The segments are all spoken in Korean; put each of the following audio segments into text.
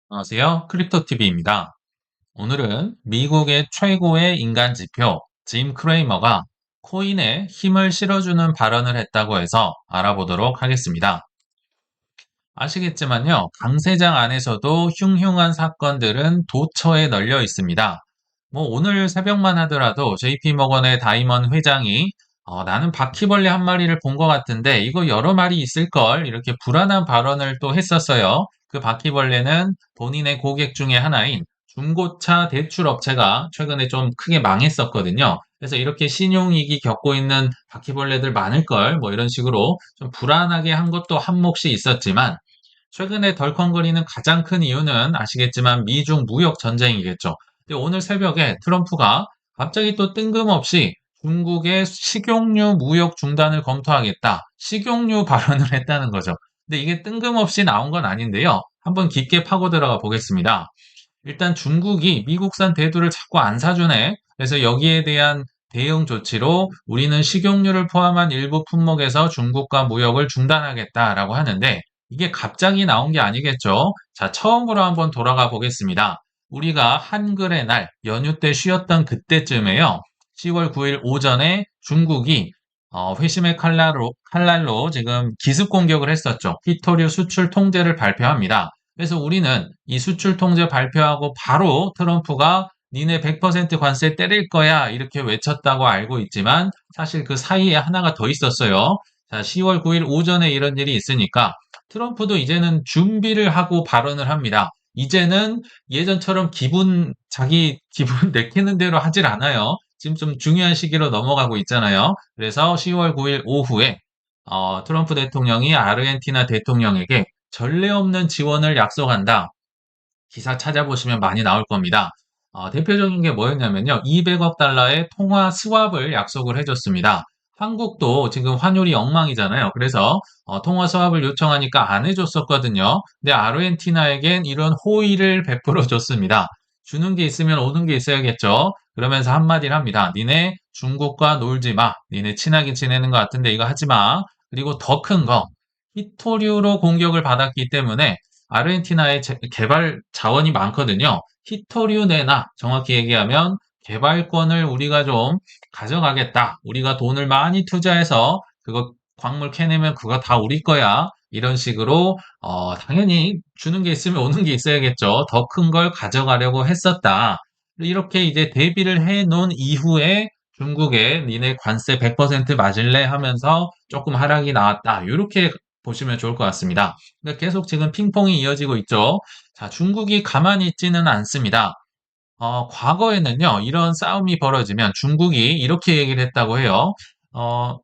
안녕하세요. 크립토TV입니다. 오늘은 미국의 최고의 인간 지표, 짐 크레이머가 코인에 힘을 실어주는 발언을 했다고 해서 알아보도록 하겠습니다. 아시겠지만요, 강세장 안에서도 흉흉한 사건들은 도처에 널려 있습니다. 오늘 새벽만 하더라도 JP모건의 다이먼 회장이 나는 바퀴벌레 한 마리를 본 것 같은데 이거 여러 마리 있을걸 이렇게 불안한 발언을 또 했었어요. 그 바퀴벌레는 본인의 고객 중에 하나인 중고차 대출업체가 최근에 좀 크게 망했었거든요. 그래서 이렇게 신용위기 겪고 있는 바퀴벌레들 많을걸 뭐 이런 식으로 좀 불안하게 한 것도 한 몫이 있었지만 최근에 덜컹거리는 가장 큰 이유는 아시겠지만 미중 무역 전쟁이겠죠. 근데 오늘 새벽에 트럼프가 갑자기 또 뜬금없이 중국의 식용유 무역 중단을 검토하겠다. 식용유 발언을 했다는 거죠. 근데 이게 뜬금없이 나온 건 아닌데요. 한번 깊게 파고 들어가 보겠습니다. 일단 중국이 미국산 대두를 자꾸 안 사주네. 그래서 여기에 대한 대응 조치로 우리는 식용유를 포함한 일부 품목에서 중국과 무역을 중단하겠다라고 하는데 이게 갑자기 나온 게 아니겠죠. 자, 처음으로 한번 돌아가 보겠습니다. 우리가 한글의 날 연휴 때 쉬었던 그때쯤에요. 10월 9일 오전에 중국이 회심의 칼날로 지금 기습 공격을 했었죠. 히토류 수출 통제를 발표합니다. 그래서 우리는 이 수출 통제 발표하고 바로 트럼프가 니네 100% 관세 때릴 거야 이렇게 외쳤다고 알고 있지만 사실 그 사이에 하나가 더 있었어요. 자, 10월 9일 오전에 이런 일이 있으니까 트럼프도 이제는 준비를 하고 발언을 합니다. 이제는 예전처럼 자기 기분 내키는 대로 하질 않아요. 지금 좀 중요한 시기로 넘어가고 있잖아요. 그래서 10월 9일 오후에 트럼프 대통령이 아르헨티나 대통령에게 전례 없는 지원을 약속한다. 기사 찾아보시면 많이 나올 겁니다. 대표적인 게 뭐였냐면요. 200억 달러의 통화 스왑을 약속을 해줬습니다. 한국도 지금 환율이 엉망이잖아요. 그래서 통화 스왑을 요청하니까 안 해줬었거든요. 근데 아르헨티나에겐 이런 호의를 베풀어 줬습니다. 주는 게 있으면 오는 게 있어야겠죠. 그러면서 한마디를 합니다. 니네 중국과 놀지 마. 니네 친하게 지내는 것 같은데 이거 하지 마. 그리고 더 큰 거. 히토류로 공격을 받았기 때문에 아르헨티나의 개발 자원이 많거든요. 히토류 내나 정확히 얘기하면 개발권을 우리가 좀 가져가겠다. 우리가 돈을 많이 투자해서 그거 광물 캐내면 그거 다 우리 거야. 이런 식으로 당연히 주는 게 있으면 오는 게 있어야겠죠. 더 큰 걸 가져가려고 했었다. 이렇게 이제 대비를 해 놓은 이후에 중국에 니네 관세 100% 맞을래 하면서 조금 하락이 나왔다. 이렇게 보시면 좋을 것 같습니다. 근데 계속 지금 핑퐁이 이어지고 있죠. 자, 중국이 가만히 있지는 않습니다. 과거에는요, 이런 싸움이 벌어지면 중국이 이렇게 얘기를 했다고 해요. 어,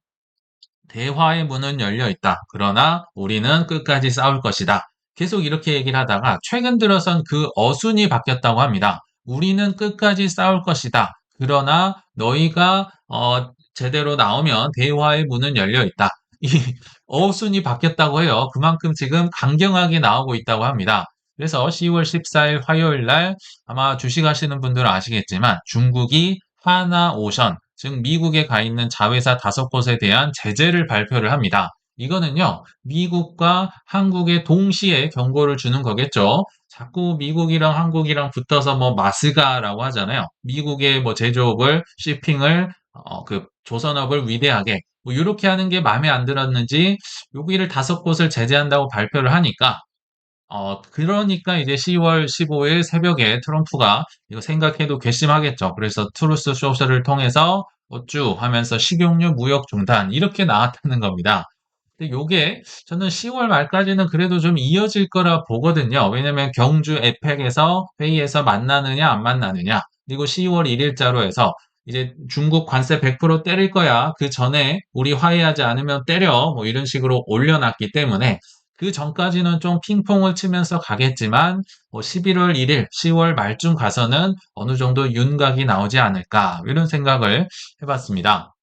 대화의 문은 열려 있다. 그러나 우리는 끝까지 싸울 것이다. 계속 이렇게 얘기를 하다가 최근 들어선 그 어순이 바뀌었다고 합니다. 우리는 끝까지 싸울 것이다. 그러나 너희가 제대로 나오면 대화의 문은 열려 있다. 이 어순이 바뀌었다고 해요. 그만큼 지금 강경하게 나오고 있다고 합니다. 그래서 10월 14일 화요일 날 아마 주식하시는 분들은 아시겠지만 중국이 하나오션 즉 미국에 가 있는 자회사 5곳에 대한 제재를 발표를 합니다. 이거는요, 미국과 한국에 동시에 경고를 주는 거겠죠. 자꾸 미국이랑 한국이랑 붙어서 뭐 마스가라고 하잖아요. 미국의 뭐 제조업을, 쇼핑을, 그 조선업을 위대하게 뭐 이렇게 하는 게 마음에 안 들었는지 여기를 5곳을 제재한다고 발표를 하니까 그러니까 이제 10월 15일 새벽에 트럼프가 이거 생각해도 괘씸하겠죠. 그래서 트루스 소셜을 통해서 어쭈 하면서 식용유 무역 중단 이렇게 나왔다는 겁니다. 근데 요게 저는 10월 말까지는 그래도 좀 이어질 거라 보거든요. 왜냐면 경주 에펙에서 회의에서 만나느냐 안 만나느냐 그리고 10월 1일자로 해서 이제 중국 관세 100% 때릴 거야. 그 전에 우리 화해하지 않으면 때려. 뭐 이런 식으로 올려놨기 때문에 그 전까지는 좀 핑퐁을 치면서 가겠지만 11월 1일, 10월 말쯤 가서는 어느 정도 윤곽이 나오지 않을까 이런 생각을 해봤습니다.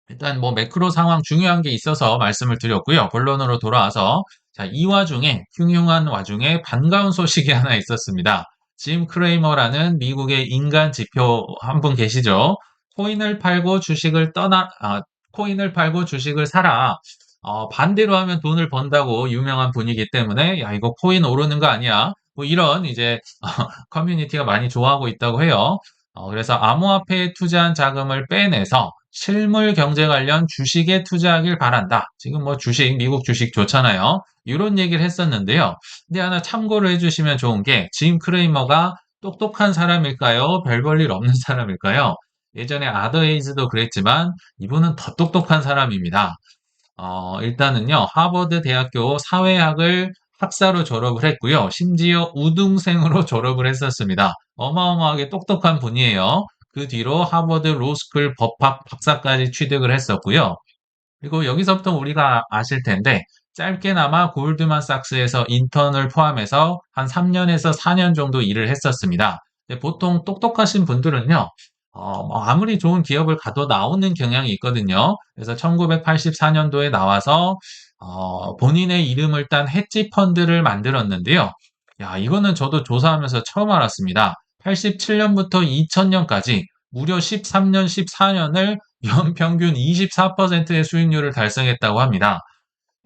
일단 뭐 매크로 상황 중요한 게 있어서 말씀을 드렸고요. 본론으로 돌아와서 자, 이 와중에 흉흉한 와중에 반가운 소식이 하나 있었습니다. 짐 크레이머라는 미국의 인간 지표 한 분 계시죠. 코인을 팔고 주식을 코인을 팔고 주식을 사라. 반대로 하면 돈을 번다고 유명한 분이기 때문에 야 이거 코인 오르는 거 아니야? 뭐 이런 이제 커뮤니티가 많이 좋아하고 있다고 해요. 그래서 암호화폐에 투자한 자금을 빼내서 실물 경제 관련 주식에 투자하길 바란다. 지금 뭐 주식, 미국 주식 좋잖아요. 이런 얘기를 했었는데요. 근데 하나 참고를 해주시면 좋은 게, 짐 크레이머가 똑똑한 사람일까요? 별 볼 일 없는 사람일까요? 예전에 아더에이즈도 그랬지만 이분은 더 똑똑한 사람입니다. 일단은요, 하버드 대학교 사회학을 학사로 졸업을 했고요. 심지어 우등생으로 졸업을 했었습니다. 어마어마하게 똑똑한 분이에요. 그 뒤로 하버드 로스쿨 법학 박사까지 취득을 했었고요. 그리고 여기서부터 우리가 아실 텐데, 짧게나마 골드만삭스에서 인턴을 포함해서 한 3년에서 4년 정도 일을 했었습니다. 근데 보통 똑똑하신 분들은요, 뭐 아무리 좋은 기업을 가도 나오는 경향이 있거든요. 그래서 1984년도에 나와서 본인의 이름을 딴 헤지 펀드를 만들었는데요. 야, 이거는 저도 조사하면서 처음 알았습니다. 87년부터 2000년까지 무려 13년, 14년을 연평균 24%의 수익률을 달성했다고 합니다.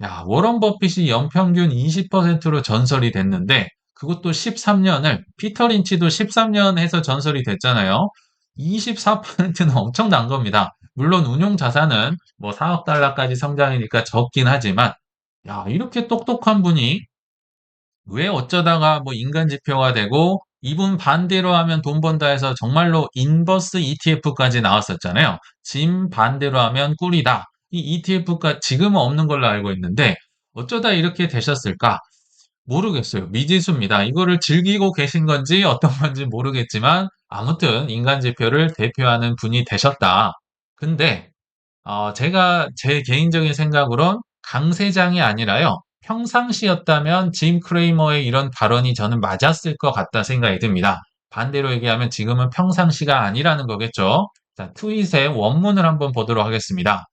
야, 워런 버핏이 연평균 20%로 전설이 됐는데, 그것도 13년을, 피터 린치도 13년 해서 전설이 됐잖아요. 24%는 엄청난 겁니다. 물론 운용 자산은 뭐 4억 달러까지 성장이니까 적긴 하지만, 야, 이렇게 똑똑한 분이 왜 어쩌다가 뭐 인간 지표가 되고, 이분 반대로 하면 돈 번다 해서 정말로 인버스 ETF까지 나왔었잖아요. 짐 반대로 하면 꿀이다. 이 ETF가 지금은 없는 걸로 알고 있는데 어쩌다 이렇게 되셨을까? 모르겠어요. 미지수입니다. 이거를 즐기고 계신 건지 어떤 건지 모르겠지만 아무튼 인간 지표를 대표하는 분이 되셨다. 근데 제가 제 개인적인 생각으론 강세장이 아니라요. 평상시였다면 짐 크레이머의 이런 발언이 저는 맞았을 것 같다 생각이 듭니다. 반대로 얘기하면 지금은 평상시가 아니라는 거겠죠. 자, 트윗의 원문을 한번 보도록 하겠습니다.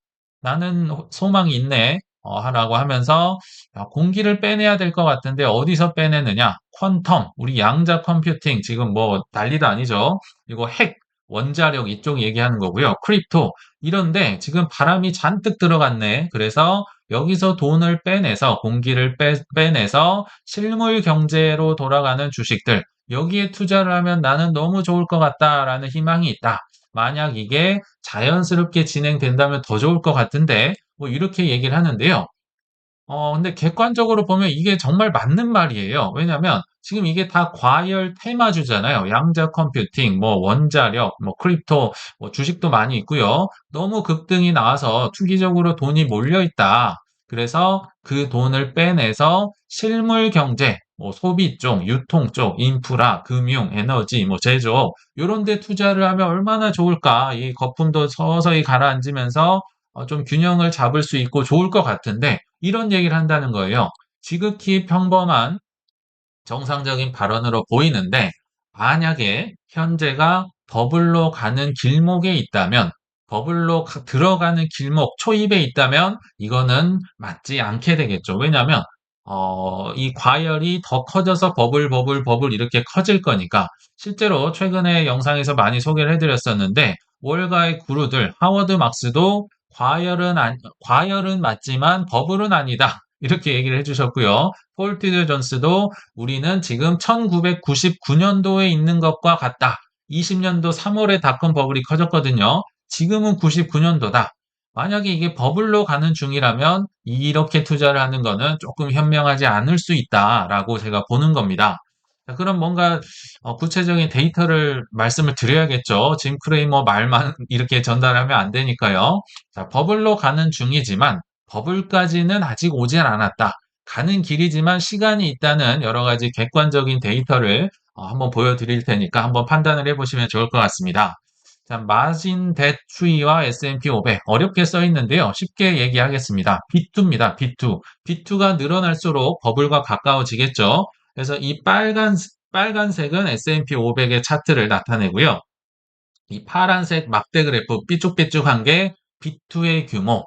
나는 소망이 있네. 하라고 하면서, 야, 공기를 빼내야 될 것 같은데 어디서 빼내느냐? 퀀텀, 우리 양자 컴퓨팅, 지금 뭐 난리도 아니죠. 그리고 핵, 원자력 이쪽 얘기하는 거고요. 크립토, 이런데 지금 바람이 잔뜩 들어갔네. 그래서 여기서 돈을 빼내서, 공기를 빼내서 실물 경제로 돌아가는 주식들, 여기에 투자를 하면 나는 너무 좋을 것 같다라는 희망이 있다. 만약 이게 자연스럽게 진행된다면 더 좋을 것 같은데, 뭐 이렇게 얘기를 하는데요. 근데 객관적으로 보면 이게 정말 맞는 말이에요. 왜냐면 지금 이게 다 과열 테마주잖아요. 양자 컴퓨팅, 뭐 원자력, 뭐 크립토, 뭐 주식도 많이 있고요. 너무 급등이 나와서 투기적으로 돈이 몰려 있다. 그래서 그 돈을 빼내서 실물 경제, 뭐 소비 쪽, 유통 쪽, 인프라, 금융, 에너지, 뭐 제조업 요런 데 투자를 하면 얼마나 좋을까? 이 거품도 서서히 가라앉으면서 좀 균형을 잡을 수 있고 좋을 것 같은데 이런 얘기를 한다는 거예요. 지극히 평범한 정상적인 발언으로 보이는데 만약에 현재가 버블로 가는 길목에 있다면 버블로 들어가는 길목 초입에 있다면 이거는 맞지 않게 되겠죠. 왜냐하면 이 과열이 더 커져서 버블 이렇게 커질 거니까 실제로 최근에 영상에서 많이 소개를 해드렸었는데 월가의 구루들 하워드 막스도 과열은 맞지만 버블은 아니다. 이렇게 얘기를 해주셨고요. 폴 티드 존스도 우리는 지금 1999년도에 있는 것과 같다. 20년도 3월에 닷컴 버블이 커졌거든요. 지금은 99년도다. 만약에 이게 버블로 가는 중이라면 이렇게 투자를 하는 거는 조금 현명하지 않을 수 있다라고 제가 보는 겁니다. 자, 그럼 뭔가 구체적인 데이터를 말씀을 드려야겠죠. 짐 크레이머 말만 이렇게 전달하면 안 되니까요. 자, 버블로 가는 중이지만 버블까지는 아직 오질 않았다. 가는 길이지만 시간이 있다는 여러 가지 객관적인 데이터를 한번 보여드릴 테니까 한번 판단을 해보시면 좋을 것 같습니다. 자, 마진 대 추이와 S&P 500 어렵게 써 있는데요. 쉽게 얘기하겠습니다. B2입니다. B2. B2가 늘어날수록 버블과 가까워지겠죠. 그래서 이 빨간색은 S&P 500의 차트를 나타내고요. 이 파란색 막대 그래프 삐쭉삐쭉한 게 B2의 규모,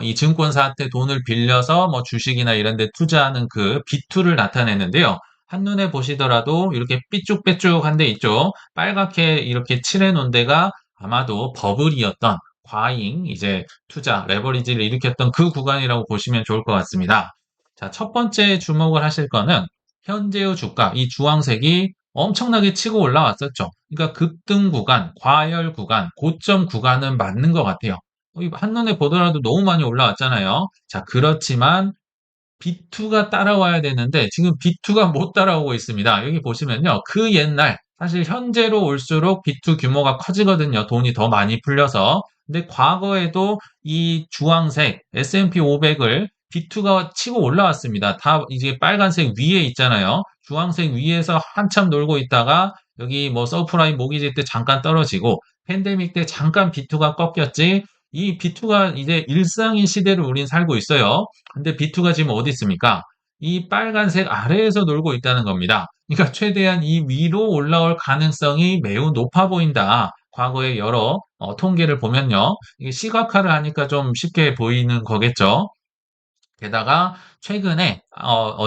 이 증권사한테 돈을 빌려서 뭐 주식이나 이런 데 투자하는 그 B2를 나타내는데요. 한눈에 보시더라도 이렇게 삐쭉삐쭉한 데 있죠. 빨갛게 이렇게 칠해 놓은 데가 아마도 버블이었던 과잉, 이제 투자, 레버리지를 일으켰던 그 구간이라고 보시면 좋을 것 같습니다. 자, 첫 번째 주목을 하실 거는 현재의 주가, 이 주황색이 엄청나게 치고 올라왔었죠. 그러니까 급등 구간, 과열 구간, 고점 구간은 맞는 것 같아요. 한눈에 보더라도 너무 많이 올라왔잖아요. 자, 그렇지만 B2가 따라와야 되는데 지금 B2가 못 따라오고 있습니다. 여기 보시면요. 그 옛날 사실 현재로 올수록 B2 규모가 커지거든요. 돈이 더 많이 풀려서. 근데 과거에도 이 주황색 S&P 500을 B2가 치고 올라왔습니다. 다 이제 빨간색 위에 있잖아요. 주황색 위에서 한참 놀고 있다가 여기 뭐 서프라임 모기지 때 잠깐 떨어지고 팬데믹 때 잠깐 B2가 꺾였지. 이 B2가 이제 일상인 시대를 우린 살고 있어요. 근데 B2가 지금 어디 있습니까? 이 빨간색 아래에서 놀고 있다는 겁니다. 그러니까 최대한 이 위로 올라올 가능성이 매우 높아 보인다. 과거의 여러 통계를 보면요. 이게 시각화를 하니까 좀 쉽게 보이는 거겠죠. 게다가 최근에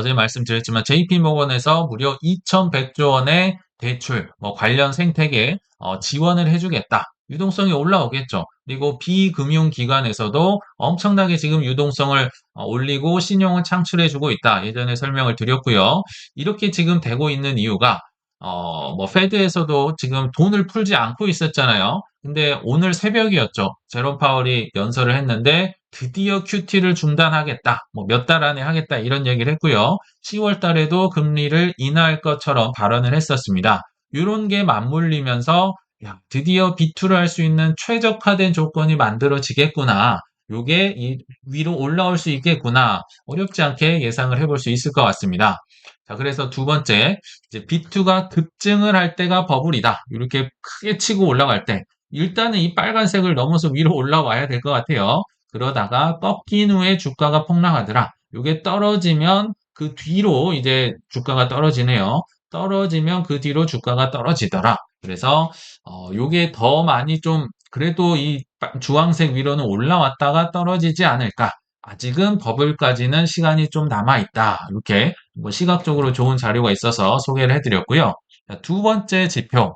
제 말씀드렸지만 JP모건에서 무려 2,100조 원의 대출, 뭐 관련 생태계 지원을 해주겠다. 유동성이 올라오겠죠. 그리고 비금융기관에서도 엄청나게 지금 유동성을 올리고 신용을 창출해주고 있다. 예전에 설명을 드렸고요. 이렇게 지금 되고 있는 이유가 뭐 페드에서도 지금 돈을 풀지 않고 있었잖아요. 근데 오늘 새벽이었죠. 제롬 파월이 연설을 했는데 드디어 QT를 중단하겠다. 뭐 몇 달 안에 하겠다. 이런 얘기를 했고요. 10월 달에도 금리를 인하할 것처럼 발언을 했었습니다. 이런 게 맞물리면서 야, 드디어 B2를 할 수 있는 최적화된 조건이 만들어지겠구나. 요게 위로 올라올 수 있겠구나. 어렵지 않게 예상을 해볼 수 있을 것 같습니다. 자, 그래서 두 번째, 이제 B2가 급증을 할 때가 버블이다. 이렇게 크게 치고 올라갈 때. 일단은 이 빨간색을 넘어서 위로 올라와야 될 것 같아요. 그러다가 꺾인 후에 주가가 폭락하더라. 이게 떨어지면 그 뒤로 이제 주가가 떨어지네요. 떨어지면 그 뒤로 주가가 떨어지더라. 그래서 요게 더 많이 좀 그래도 이 주황색 위로는 올라왔다가 떨어지지 않을까. 아직은 버블까지는 시간이 좀 남아 있다. 이렇게 뭐 시각적으로 좋은 자료가 있어서 소개를 해드렸고요. 자, 두 번째 지표.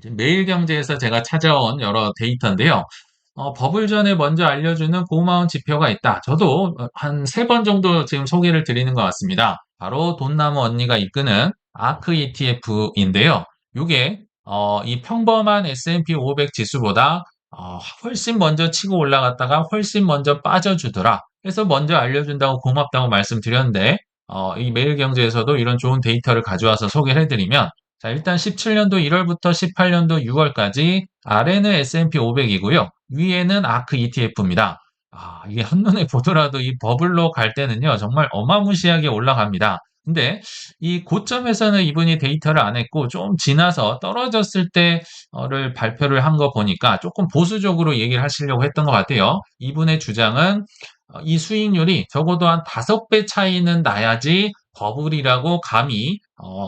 매일경제에서 제가 찾아온 여러 데이터인데요. 버블 전에 먼저 알려주는 고마운 지표가 있다. 저도 한 세 번 정도 지금 소개를 드리는 것 같습니다. 바로 돈나무 언니가 이끄는 아크 ETF인데요. 이게 이 평범한 S&P 500 지수보다 훨씬 먼저 치고 올라갔다가 훨씬 먼저 빠져주더라. 그래서 먼저 알려준다고 고맙다고 말씀드렸는데 이 매일경제에서도 이런 좋은 데이터를 가져와서 소개를 해드리면 자, 일단 17년도 1월부터 18년도 6월까지 아래는 S&P 500이고요. 위에는 아크 ETF입니다. 이게 한눈에 보더라도 이 버블로 갈 때는요, 정말 어마무시하게 올라갑니다. 근데 이 고점에서는 이분이 데이터를 안 했고 좀 지나서 떨어졌을 때를 발표를 한 거 보니까 조금 보수적으로 얘기를 하시려고 했던 것 같아요. 이분의 주장은 이 수익률이 적어도 한 5배 차이는 나야지 버블이라고 감히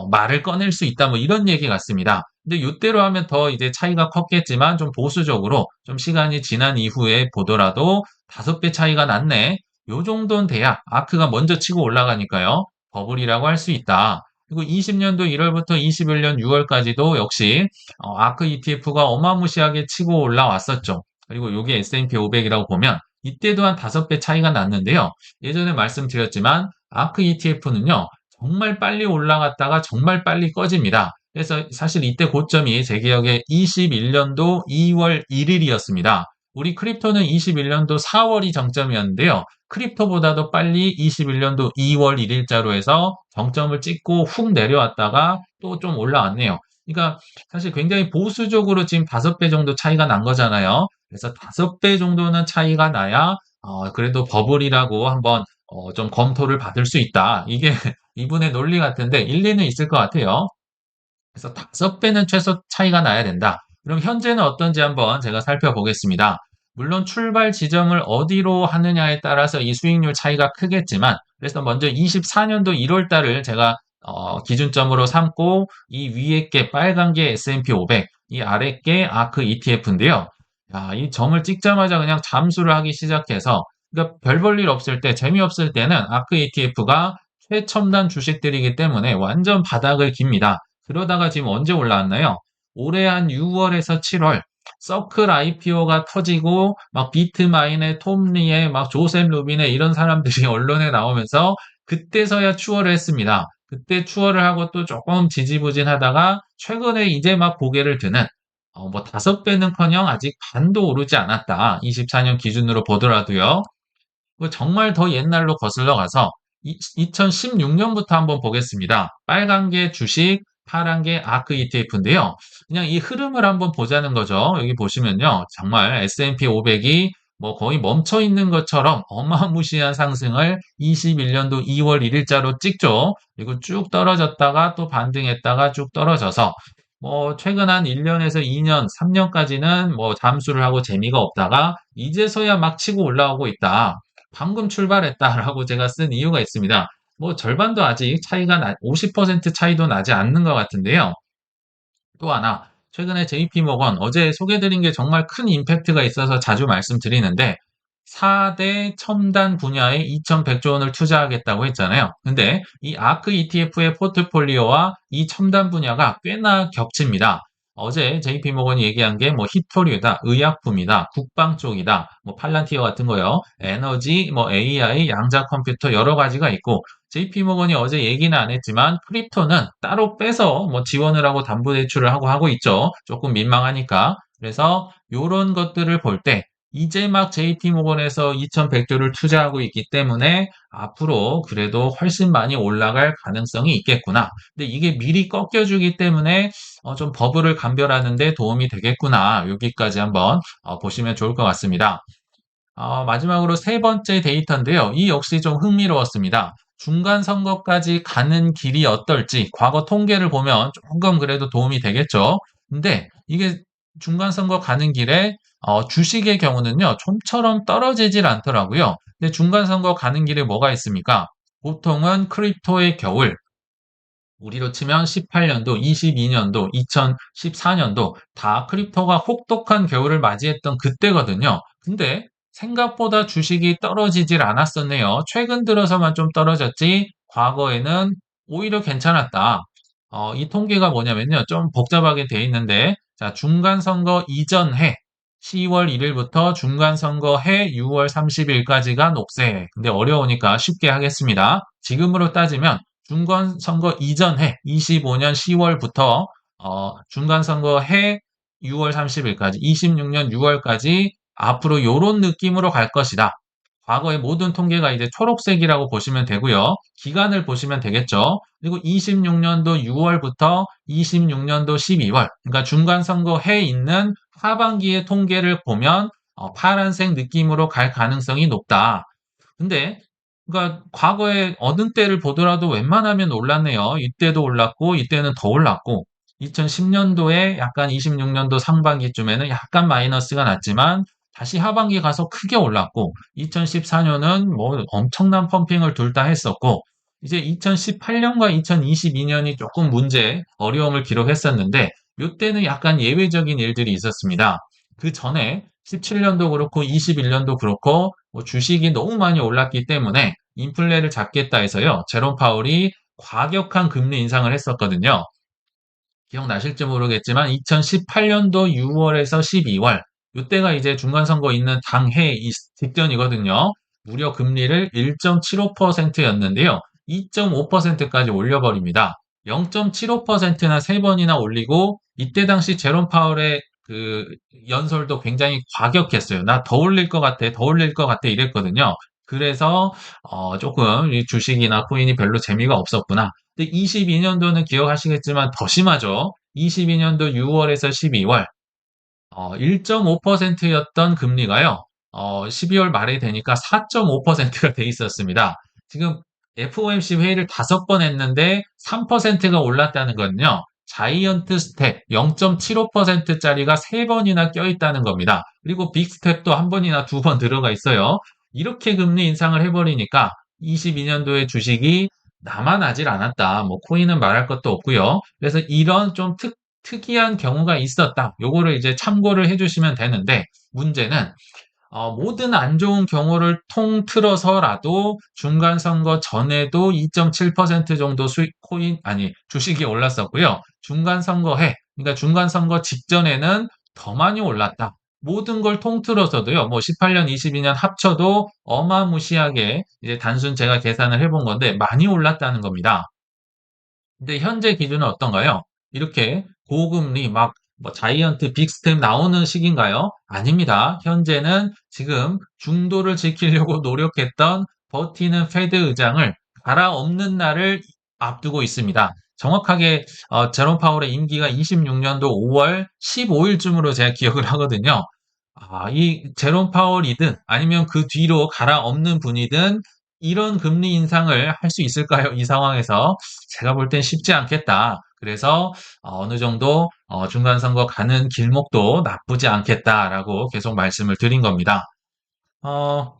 말을 꺼낼 수 있다 뭐 이런 얘기 같습니다. 근데 이때로 하면 더 이제 차이가 컸겠지만 좀 보수적으로 좀 시간이 지난 이후에 보더라도 5배 차이가 났네. 요 정도는 돼야 아크가 먼저 치고 올라가니까요. 버블이라고 할 수 있다. 그리고 20년도 1월부터 21년 6월까지도 역시 아크 ETF가 어마무시하게 치고 올라왔었죠. 그리고 이게 S&P 500이라고 보면 이때도 한 5배 차이가 났는데요. 예전에 말씀드렸지만 아크 ETF는요. 정말 빨리 올라갔다가 정말 빨리 꺼집니다. 그래서 사실 이때 고점이 제 기억에 21년도 2월 1일이었습니다. 우리 크립토는 21년도 4월이 정점이었는데요. 크립토보다도 빨리 21년도 2월 1일자로 해서 정점을 찍고 훅 내려왔다가 또 좀 올라왔네요. 그러니까 사실 굉장히 보수적으로 지금 5배 정도 차이가 난 거잖아요. 그래서 5배 정도는 차이가 나야 그래도 버블이라고 한번 좀 검토를 받을 수 있다. 이게 이분의 논리 같은데 일리는 있을 것 같아요. 그래서 5배는 최소 차이가 나야 된다. 그럼 현재는 어떤지 한번 제가 살펴보겠습니다. 물론 출발 지점을 어디로 하느냐에 따라서 이 수익률 차이가 크겠지만 그래서 먼저 24년도 1월 달을 제가 기준점으로 삼고 이 위에 게 빨간 게 S&P 500, 이 아래 게 아크 ETF인데요. 야, 이 점을 찍자마자 그냥 잠수를 하기 시작해서 그러니까 별 볼 일 없을 때 재미없을 때는 아크 ETF가 최첨단 주식들이기 때문에 완전 바닥을 깁니다. 그러다가 지금 언제 올라왔나요? 올해 한 6월에서 7월 서클 IPO가 터지고 막 비트마인의 톰리의 막 조셉 루빈의 이런 사람들이 언론에 나오면서 그때서야 추월을 했습니다. 그때 추월을 하고 또 조금 지지부진하다가 최근에 이제 막 고개를 드는 뭐 5배는커녕 아직 반도 오르지 않았다. 24년 기준으로 보더라도요. 정말 더 옛날로 거슬러 가서 2016년부터 한번 보겠습니다. 빨간 게 주식, 파란 게 아크 ETF인데요. 그냥 이 흐름을 한번 보자는 거죠. 여기 보시면요. 정말 S&P 500이 뭐 거의 멈춰 있는 것처럼 어마무시한 상승을 21년도 2월 1일자로 찍죠. 그리고 쭉 떨어졌다가 또 반등했다가 쭉 떨어져서 뭐 최근 한 1년에서 2년, 3년까지는 뭐 잠수를 하고 재미가 없다가 이제서야 막 치고 올라오고 있다. 방금 출발했다라고 제가 쓴 이유가 있습니다. 뭐 절반도 아직 차이가 50% 차이도 나지 않는 것 같은데요. 또 하나, 최근에 JP모건 어제 소개드린 게 정말 큰 임팩트가 있어서 자주 말씀드리는데 4대 첨단 분야에 2,100조 원을 투자하겠다고 했잖아요. 근데 이 아크 ETF의 포트폴리오와 이 첨단 분야가 꽤나 겹칩니다. 어제 JP모건이 얘기한 게 뭐 히토류다, 의약품이다, 국방 쪽이다, 뭐 팔란티어 같은 거요, 에너지, 뭐 AI, 양자 컴퓨터 여러 가지가 있고 JP모건이 어제 얘기는 안 했지만 크립토는 따로 빼서 뭐 지원을 하고 담보대출을 하고 있죠. 조금 민망하니까. 그래서 이런 것들을 볼 때 이제 막 JP모건에서 2,100조를 투자하고 있기 때문에 앞으로 그래도 훨씬 많이 올라갈 가능성이 있겠구나. 근데 이게 미리 꺾여주기 때문에 좀 버블을 감별하는 데 도움이 되겠구나. 여기까지 한번 보시면 좋을 것 같습니다. 마지막으로 세 번째 데이터인데요. 이 역시 좀 흥미로웠습니다. 중간 선거까지 가는 길이 어떨지 과거 통계를 보면 조금 그래도 도움이 되겠죠. 근데 이게 중간 선거 가는 길에 주식의 경우는요. 좀처럼 떨어지질 않더라고요. 근데 중간 선거 가는 길에 뭐가 있습니까? 보통은 크립토의 겨울, 우리로 치면 18년도, 22년도, 2014년도 다 크립토가 혹독한 겨울을 맞이했던 그때거든요. 근데 생각보다 주식이 떨어지질 않았었네요. 최근 들어서만 좀 떨어졌지 과거에는 오히려 괜찮았다. 이 통계가 뭐냐면요. 좀 복잡하게 돼 있는데 자, 중간선거 이전 해 10월 1일부터 중간선거 해 6월 30일까지가 녹색. 근데 어려우니까 쉽게 하겠습니다. 지금으로 따지면 중간선거 이전 해 25년 10월부터 중간선거 해 6월 30일까지 26년 6월까지 앞으로 요런 느낌으로 갈 것이다. 과거의 모든 통계가 이제 초록색이라고 보시면 되고요. 기간을 보시면 되겠죠. 그리고 26년도 6월부터 26년도 12월, 그러니까 중간선거 해 있는 하반기의 통계를 보면 파란색 느낌으로 갈 가능성이 높다. 근데 그러니까 과거에 어느 때를 보더라도 웬만하면 올랐네요. 이때도 올랐고 이때는 더 올랐고 2010년도에 약간 26년도 상반기쯤에는 약간 마이너스가 났지만 다시 하반기 가서 크게 올랐고 2014년은 뭐 엄청난 펌핑을 둘 다 했었고 이제 2018년과 2022년이 조금 어려움을 기록했었는데 이때는 약간 예외적인 일들이 있었습니다. 그 전에 17년도 그렇고 21년도 그렇고 뭐 주식이 너무 많이 올랐기 때문에 인플레를 잡겠다 해서요. 제롬 파월이 과격한 금리 인상을 했었거든요. 기억나실지 모르겠지만 2018년도 6월에서 12월 이때가 이제 중간선거 있는 당해 직전이거든요. 무려 금리를 1.75%였는데요. 2.5%까지 올려버립니다. 0.75%나 세번이나 올리고 이때 당시 제롬 파월의 그 연설도 굉장히 과격했어요. 나 더 올릴 것 같아, 더 올릴 것 같아 이랬거든요. 그래서 조금 이 주식이나 코인이 별로 재미가 없었구나. 근데 22년도는 기억하시겠지만 더 심하죠. 22년도 6월에서 12월 1.5%였던 금리가요. 12월 말에 되니까 4.5%가 돼 있었습니다. 지금 FOMC 회의를 5번 했는데 3%가 올랐다는 건요. 자이언트 스텝 0.75%짜리가 3번이나 껴있다는 겁니다. 그리고 빅 스텝도 한 번이나 2번 들어가 있어요. 이렇게 금리 인상을 해버리니까 22년도에 주식이 남아나질 않았다. 뭐 코인은 말할 것도 없고요. 그래서 이런 좀 특이한 경우가 있었다. 요거를 이제 참고를 해주시면 되는데 문제는 모든 안 좋은 경우를 통틀어서라도 중간 선거 전에도 2.7% 정도 수익 코인 아니 주식이 올랐었고요. 중간 선거해 그러니까 중간 선거 직전에는 더 많이 올랐다. 모든 걸 통틀어서도요. 뭐 18년, 22년 합쳐도 어마무시하게 이제 단순 제가 계산을 해본 건데 많이 올랐다는 겁니다. 근데 현재 기준은 어떤가요? 이렇게 고금리 막 뭐 자이언트 빅스텝 나오는 시기인가요? 아닙니다. 현재는 지금 중도를 지키려고 노력했던 버티는 페드 의장을 갈아엎는 날을 앞두고 있습니다. 정확하게 제롬 파월의 임기가 26년도 5월 15일쯤으로 제가 기억을 하거든요. 이 제롬 파월이든 아니면 그 뒤로 갈아엎는 분이든 이런 금리 인상을 할 수 있을까요? 이 상황에서 제가 볼 땐 쉽지 않겠다. 그래서 어느 정도 중간 선거 가는 길목도 나쁘지 않겠다라고 계속 말씀을 드린 겁니다. 어,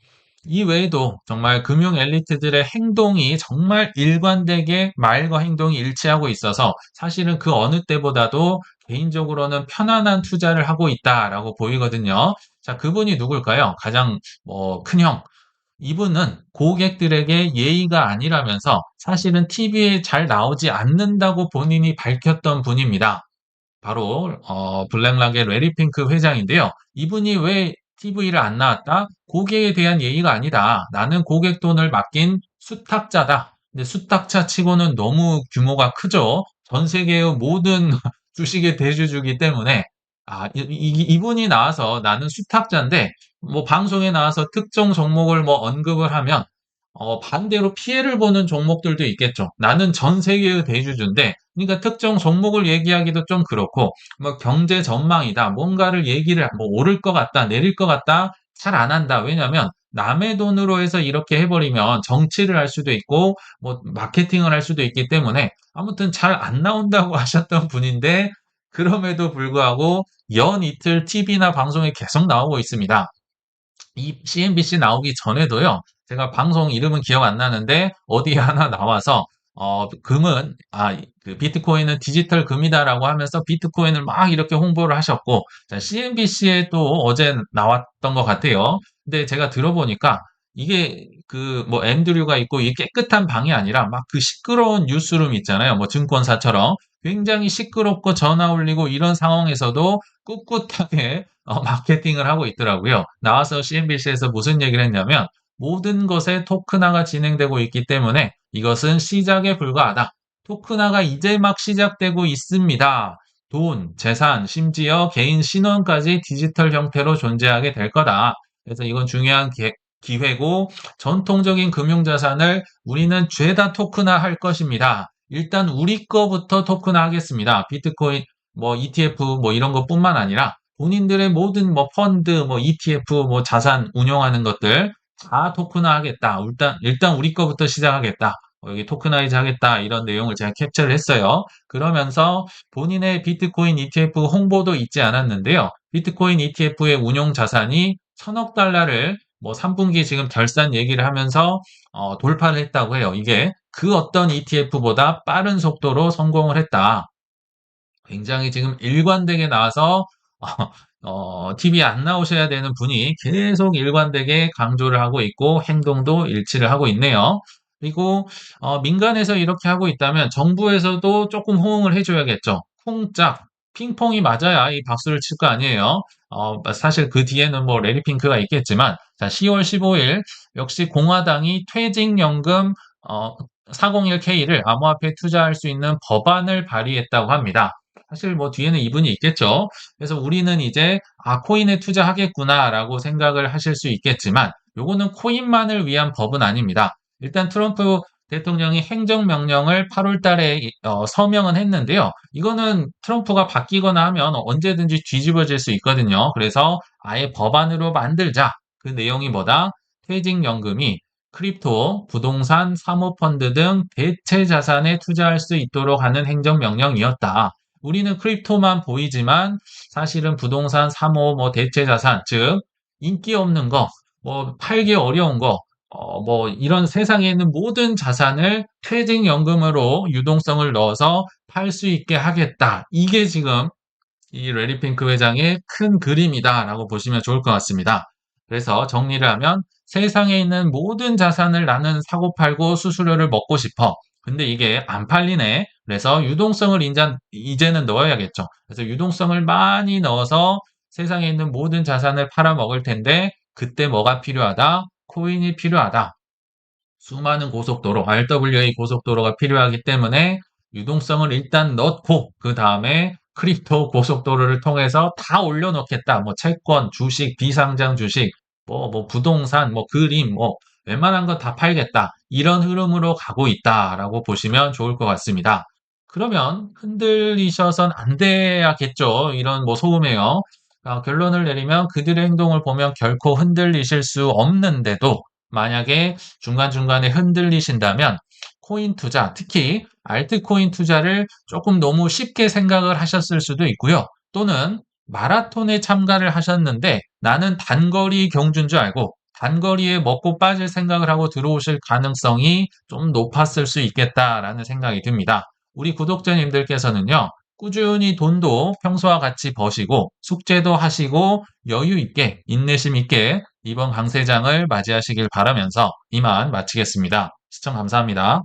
이 외에도 정말 금융 엘리트들의 행동이 정말 일관되게 말과 행동이 일치하고 있어서 사실은 그 어느 때보다도 개인적으로는 편안한 투자를 하고 있다라고 보이거든요. 자, 그분이 누굴까요? 가장 큰 형. 이분은 고객들에게 예의가 아니라면서 사실은 TV에 잘 나오지 않는다고 본인이 밝혔던 분입니다. 바로 블랙락의 레리 핑크 회장인데요. 이분이 왜 TV를 안 나왔다? 고객에 대한 예의가 아니다. 나는 고객 돈을 맡긴 수탁자다. 근데 수탁자 치고는 너무 규모가 크죠. 전 세계의 모든 주식의 대주주기 때문에 이분이 나와서 나는 수탁자인데 뭐 방송에 나와서 특정 종목을 뭐 언급을 하면 반대로 피해를 보는 종목들도 있겠죠. 나는 전 세계의 대주주인데, 그러니까 특정 종목을 얘기하기도 좀 그렇고, 뭐 경제 전망이다, 뭔가를 얘기를 뭐 오를 것 같다, 내릴 것 같다, 잘 안 한다. 왜냐하면 남의 돈으로 해서 이렇게 해버리면 정치를 할 수도 있고, 뭐 마케팅을 할 수도 있기 때문에 아무튼 잘 안 나온다고 하셨던 분인데, 그럼에도 불구하고 연 이틀 TV나 방송에 계속 나오고 있습니다. 이 CNBC 나오기 전에도요. 제가 방송 이름은 기억 안 나는데 어디에 하나 나와서 금은 그 비트코인은 디지털 금이다라고 하면서 비트코인을 막 이렇게 홍보를 하셨고 CNBC에 또 어제 나왔던 것 같아요. 근데 제가 들어보니까 이게 그 뭐 앤드류가 있고 이 깨끗한 방이 아니라 막 그 시끄러운 뉴스룸 있잖아요. 뭐 증권사처럼 굉장히 시끄럽고 전화 울리고 이런 상황에서도 꿋꿋하게 마케팅을 하고 있더라고요. 나와서 CNBC에서 무슨 얘기를 했냐면 모든 것에 토크나가 진행되고 있기 때문에 이것은 시작에 불과하다. 토크나가 이제 막 시작되고 있습니다. 돈, 재산, 심지어 개인 신원까지 디지털 형태로 존재하게 될 거다. 그래서 이건 중요한 기회고 전통적인 금융자산을 우리는 죄다 토크나 할 것입니다. 일단 우리 거부터 토크나 하겠습니다. 비트코인, 뭐 ETF 뭐 이런 것뿐만 아니라 본인들의 모든 뭐 펀드, 뭐 ETF, 뭐 자산 운용하는 것들 다 토크나 하겠다. 일단 우리 거부터 시작하겠다. 여기 토크나이즈 하겠다. 이런 내용을 제가 캡처를 했어요. 그러면서 본인의 비트코인 ETF 홍보도 잊지 않았는데요. 비트코인 ETF의 운용 자산이 1000억 달러를 뭐 3분기 지금 결산 얘기를 하면서 돌파를 했다고 해요. 이게 그 어떤 ETF보다 빠른 속도로 성공을 했다. 굉장히 지금 일관되게 나와서 TV에 안 나오셔야 되는 분이 계속 일관되게 강조를 하고 있고 행동도 일치를 하고 있네요. 그리고 민간에서 이렇게 하고 있다면 정부에서도 조금 호응을 해줘야겠죠. 쿵짝 핑퐁이 맞아야 이 박수를 칠 거 아니에요. 사실 그 뒤에는 뭐 레리 핑크가 있겠지만 자 10월 15일 역시 공화당이 퇴직연금 401K를 암호화폐에 투자할 수 있는 법안을 발의했다고 합니다. 사실 뭐 뒤에는 이분이 있겠죠. 그래서 우리는 이제 코인에 투자하겠구나라고 생각을 하실 수 있겠지만 요거는 코인만을 위한 법은 아닙니다. 일단 트럼프 대통령이 행정명령을 8월 달에 서명은 했는데요. 이거는 트럼프가 바뀌거나 하면 언제든지 뒤집어질 수 있거든요. 그래서 아예 법안으로 만들자. 그 내용이 뭐다? 퇴직연금이 크립토, 부동산, 사모펀드 등 대체 자산에 투자할 수 있도록 하는 행정명령이었다. 우리는 크립토만 보이지만 사실은 부동산, 사모, 뭐 대체 자산, 즉 인기 없는 거, 뭐 팔기 어려운 거, 뭐 이런 세상에 있는 모든 자산을 퇴직연금으로 유동성을 넣어서 팔 수 있게 하겠다. 이게 지금 이 레리 핑크 회장의 큰 그림이다라고 보시면 좋을 것 같습니다. 그래서 정리를 하면 세상에 있는 모든 자산을 나는 사고 팔고 수수료를 먹고 싶어. 근데 이게 안 팔리네. 그래서 유동성을 이제는 넣어야겠죠. 그래서 유동성을 많이 넣어서 세상에 있는 모든 자산을 팔아먹을 텐데 그때 뭐가 필요하다? 코인이 필요하다. 수많은 고속도로, RWA 고속도로가 필요하기 때문에 유동성을 일단 넣고 그 다음에 크립토 고속도로를 통해서 다 올려놓겠다. 뭐 채권, 주식, 비상장 주식, 뭐 부동산, 뭐 그림, 뭐 웬만한 거 다 팔겠다. 이런 흐름으로 가고 있다라고 보시면 좋을 것 같습니다. 그러면 흔들리셔선 안 돼야겠죠. 이런 뭐 소음에요. 결론을 내리면 그들의 행동을 보면 결코 흔들리실 수 없는데도 만약에 중간중간에 흔들리신다면 코인 투자, 특히 알트코인 투자를 조금 너무 쉽게 생각을 하셨을 수도 있고요. 또는 마라톤에 참가를 하셨는데 나는 단거리 경주인 줄 알고 단거리에 먹고 빠질 생각을 하고 들어오실 가능성이 좀 높았을 수 있겠다라는 생각이 듭니다. 우리 구독자님들께서는요, 꾸준히 돈도 평소와 같이 버시고 숙제도 하시고 여유 있게 인내심 있게 이번 강세장을 맞이하시길 바라면서 이만 마치겠습니다. 시청 감사합니다.